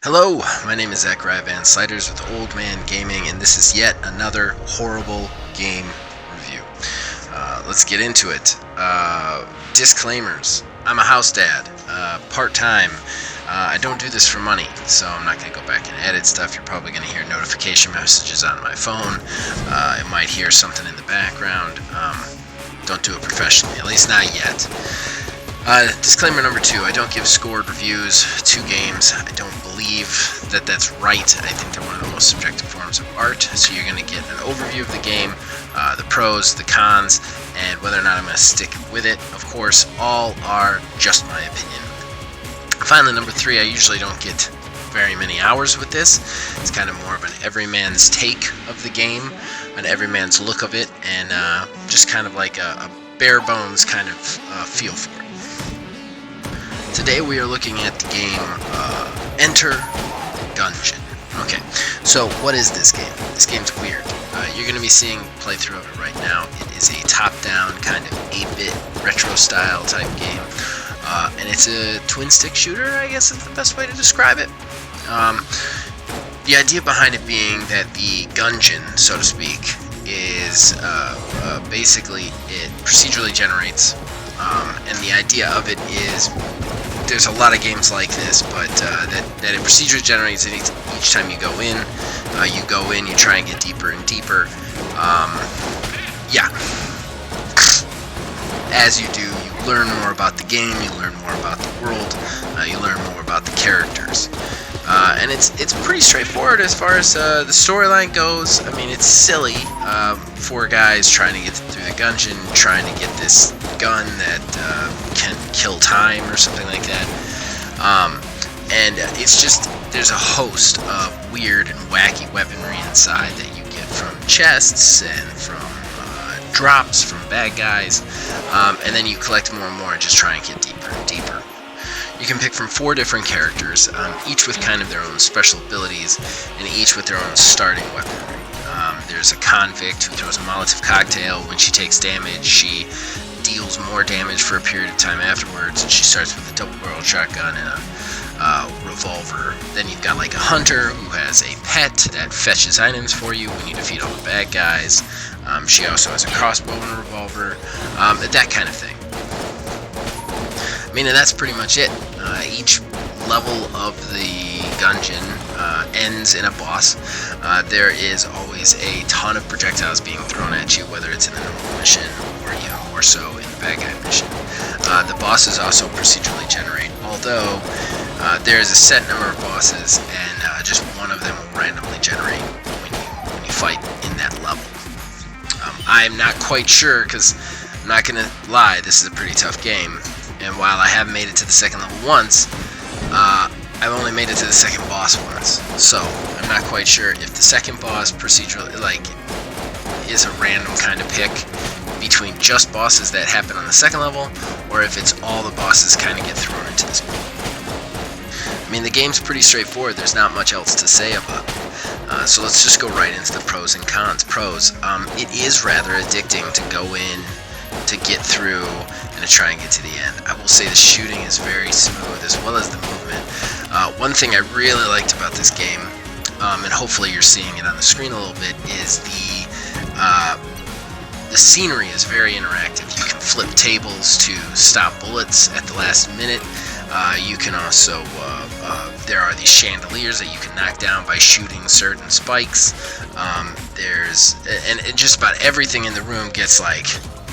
Hello, my name is Zachariah Van Sliders with Old Man Gaming, and this is yet another horrible game review. Let's get into it. Disclaimers. I'm a house dad, part-time. I don't do this for money, so I'm not going to go back and edit stuff. You're probably going to hear notification messages on my phone. I might hear something in the background. Don't do it professionally, at least not yet. Disclaimer number 2, I don't give scored reviews to games. I don't believe that that's right. I think they're one of the most subjective forms of art, so you're going to get an overview of the game, the pros, the cons, and whether or not I'm going to stick with it. Of course, all are just my opinion. Finally, number 3, I usually don't get very many hours with this. It's kind of more of an everyman's take of the game, an everyman's look of it, and just kind of like a bare bones kind of feel for it. Today we are looking at the game Enter Gungeon. Okay, so what is this game? This game's weird. You're going to be seeing a playthrough of it right now. It is a top-down kind of 8-bit retro-style type game. And it's a twin-stick shooter, I guess is the best way to describe it. The idea behind it being that the Gungeon, so to speak, is basically it procedurally generates. And the idea of it is there's a lot of games like this, but that it procedurally generates, and each time you go in, you try and get deeper and deeper. Yeah. As you do, you learn more about the game, you learn more about the world, you learn more about the characters. And it's pretty straightforward as far as the storyline goes. I mean, it's silly. 4 guys trying to get through the Gungeon, trying to get this gun that can kill time or something like that. And it's just, there's a host of weird and wacky weaponry inside that you get from chests and from drops from bad guys. And then you collect more and more and just try and get deeper and deeper. You can pick from 4 different characters, each with kind of their own special abilities, and each with their own starting weaponry. There's a convict who throws a Molotov cocktail. When she takes damage, she deals more damage for a period of time afterwards, and she starts with a double-barreled shotgun and a revolver. Then you've got like a hunter who has a pet that fetches items for you when you defeat all the bad guys. She also has a crossbow and a revolver, that kind of thing. I mean, and that's pretty much it. Each level of the Gungeon ends in a boss. There is always a ton of projectiles being thrown at you, whether it's in the normal mission or even more so in the bad guy mission. The bosses also procedurally generate, although there is a set number of bosses, and just one of them will randomly generate when you fight in that level. I'm not quite sure, because I'm not going to lie, this is a pretty tough game. And while I have made it to the second level once, I've only made it to the second boss once. So I'm not quite sure if the second boss procedurally is a random kind of pick between just bosses that happen on the second level, or if it's all the bosses kind of get thrown into this game. I mean, the game's pretty straightforward. There's not much else to say about it. So let's just go right into the pros and cons. Pros, it is rather addicting to go in, to get through, and to try and get to the end. I will say the shooting is very smooth, as well as the movement. One thing I really liked about this game, and hopefully you're seeing it on the screen a little bit, is the scenery is very interactive. You can flip tables to stop bullets at the last minute. You can also, there are these chandeliers that you can knock down by shooting certain spikes. And just about everything in the room gets like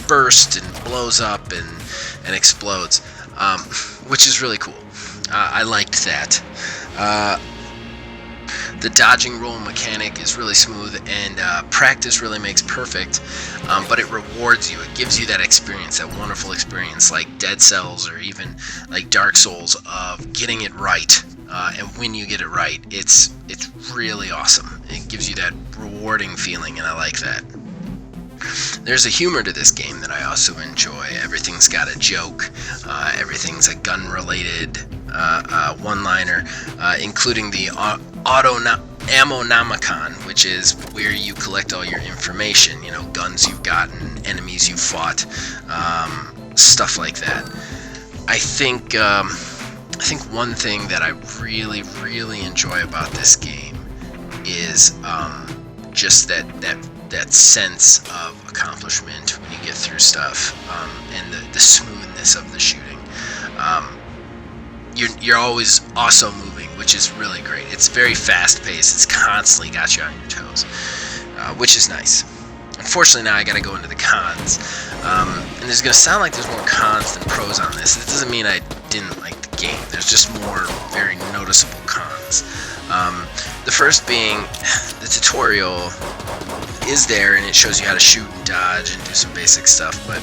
burst and blows up and explodes, which is really cool. I liked that. The dodging roll mechanic is really smooth, and practice really makes perfect, but it rewards you. It gives you that experience, that wonderful experience, like Dead Cells or even like Dark Souls, of getting it right. And when you get it right, it's really awesome. It gives you that rewarding feeling, and I like that. There's a humor to this game that I also enjoy. Everything's got a joke. Everything's a gun-related one-liner, including the Ammonomicon, which is where you collect all your information. You know, guns you've gotten, enemies you've fought, stuff like that. I think I think one thing that I really, really enjoy about this game is just that sense of accomplishment when you get through stuff, and the smoothness of the shooting. You're always also moving, which is really great. It's very fast paced. It's constantly got you on your toes, which is nice. Unfortunately, now I got to go into the cons, and it's going to sound like there's more cons than pros on this. It doesn't mean I didn't like the game. There's just more very noticeable cons. The first being the tutorial is there, and it shows you how to shoot and dodge and do some basic stuff, but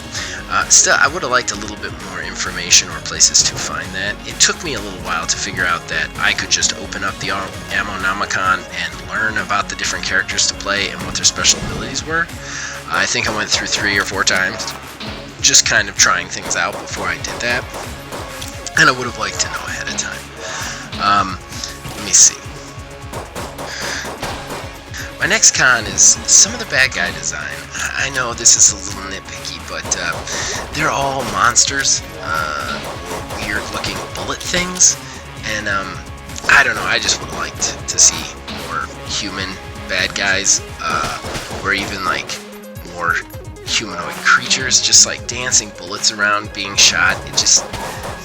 still, I would have liked a little bit more information or places to find that. It took me a little while to figure out that I could just open up the Ammonomicon and learn about the different characters to play and what their special abilities were. I think I went through 3 or 4 times just kind of trying things out before I did that, and I would have liked to know ahead of time. Let me see. My next con is some of the bad guy design. I know this is a little nitpicky, but they're all monsters, weird looking bullet things, and I don't know, I just would have liked to see more human bad guys, or even like more humanoid creatures just like dancing bullets around being shot. It just,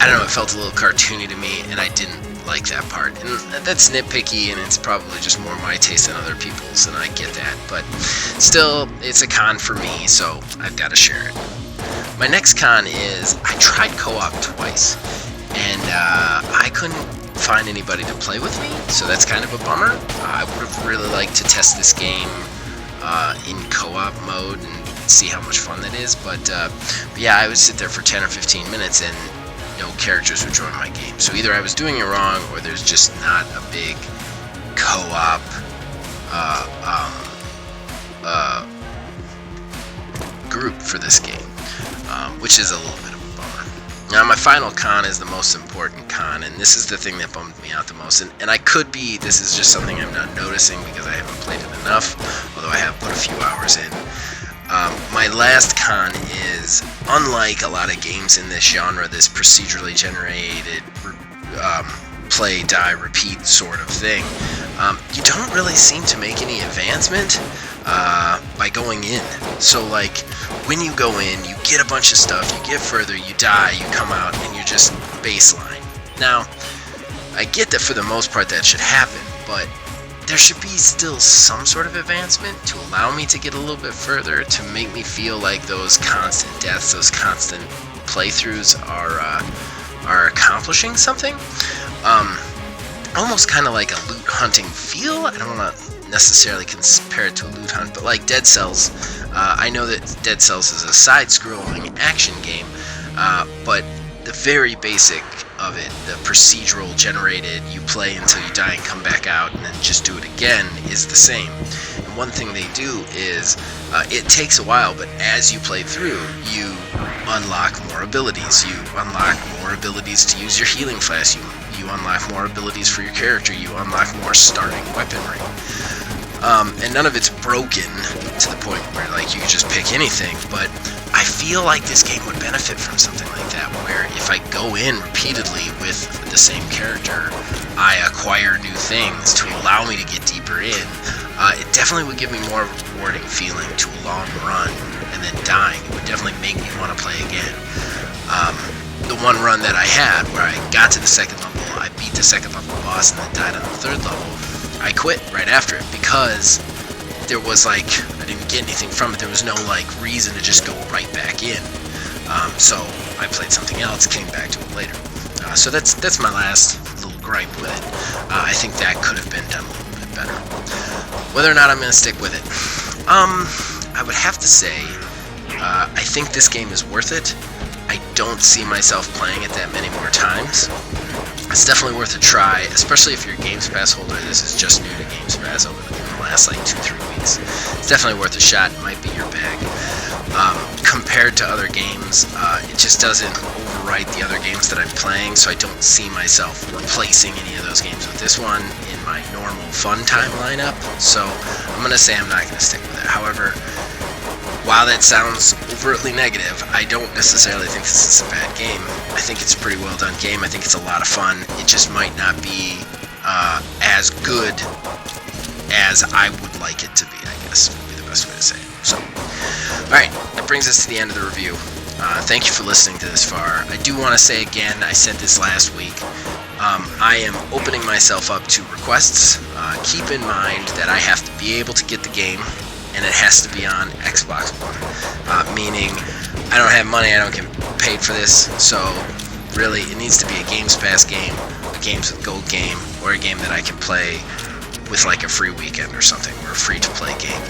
I don't know, it felt a little cartoony to me, and I didn't like that part, and that's nitpicky, and it's probably just more my taste than other people's, and I get that, but still, it's a con for me, so I've got to share it. My next con is I tried co-op twice, and I couldn't find anybody to play with me, so that's kind of a bummer. I would have really liked to test this game in co-op mode and see how much fun that is, but yeah, I would sit there for 10 or 15 minutes and no characters would join my game. So either I was doing it wrong, or there's just not a big co-op group for this game, which is a little bit of a bummer. Now, my final con is the most important con, and this is the thing that bummed me out the most. And I could be, this is just something I'm not noticing because I haven't played it enough, although I have put a few hours in. My last con is, unlike a lot of games in this genre, this procedurally generated play, die, repeat sort of thing, you don't really seem to make any advancement by going in. So, like, when you go in, you get a bunch of stuff, you get further, you die, you come out, and you're just baseline. Now, I get that for the most part that should happen, but there should be still some sort of advancement to allow me to get a little bit further, to make me feel like those constant deaths, those constant playthroughs are accomplishing something. Almost kind of like a loot hunting feel. I don't want to necessarily compare it to a loot hunt, but like Dead Cells. I know that Dead Cells is a side-scrolling action game, but the very basic of it, the procedural generated, you play until you die and come back out and then just do it again, is the same. And one thing they do is, it takes a while, but as you play through, you unlock more abilities. You unlock more abilities to use your healing flask. You unlock more abilities for your character. You unlock more starting weaponry. And none of it's broken to the point where like you can just pick anything, but I feel like this game would benefit from something like that, where if I go in repeatedly with the same character, I acquire new things to allow me to get deeper in. It definitely would give me more of a rewarding feeling to a long run, and then dying, it would definitely make me want to play again. The one run that I had, where I got to the 2nd level, I beat the 2nd level boss and then died on the 3rd level, I quit right after it because there was like, I didn't get anything from it. There was no like reason to just go right back in. So I played something else, came back to it later. So that's my last little gripe with it. I think that could have been done a little bit better. Whether or not I'm going to stick with it, I would have to say, I think this game is worth it. I don't see myself playing it that many more times. It's definitely worth a try, especially if you're a Games Pass holder. This is just new to Games Pass over the last like 2-3 weeks. It's definitely worth a shot. It might be your bag. Compared to other games, it just doesn't overwrite the other games that I'm playing, so I don't see myself replacing any of those games with this one in my normal fun time lineup. So I'm going to say I'm not going to stick with it. However, while that sounds overtly negative, I don't necessarily think this is a bad game. I think it's a pretty well done game. I think it's a lot of fun. It just might not be as good as I would like it to be, I guess would be the best way to say it. So, alright, that brings us to the end of the review. Thank you for listening to this far. I do want to say again, I said this last week, I am opening myself up to requests. Keep in mind that I have to be able to get the game, and it has to be on Xbox One. Meaning, I don't have money, I don't get paid for this, so really it needs to be a Games Pass game, a Games with Gold game, or a game that I can play with like a free weekend or something, or a free-to-play game.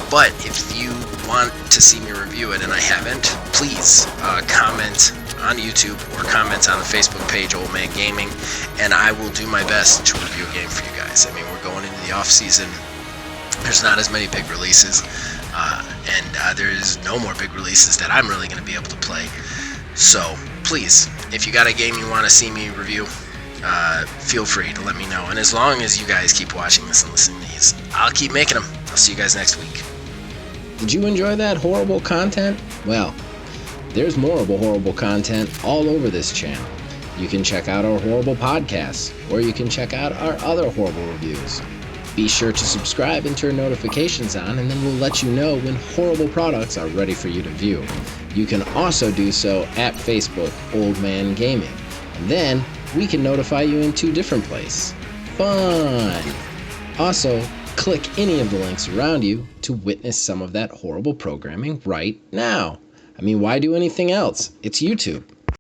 But if you want to see me review it and I haven't, please comment on YouTube or comment on the Facebook page, Old Man Gaming, and I will do my best to review a game for you guys. I mean, we're going into the off-season. There's not as many big releases, and there's no more big releases that I'm really going to be able to play. So, please, if you got a game you want to see me review, feel free to let me know. And as long as you guys keep watching this and listening to these, I'll keep making them. I'll see you guys next week. Did you enjoy that horrible content? Well, there's more horrible content all over this channel. You can check out our horrible podcasts, or you can check out our other horrible reviews. Be sure to subscribe and turn notifications on, and then we'll let you know when horrible products are ready for you to view. You can also do so at Facebook, Old Man Gaming. And then we can notify you in 2 different places. Fun! Also, click any of the links around you to witness some of that horrible programming right now. I mean, why do anything else? It's YouTube.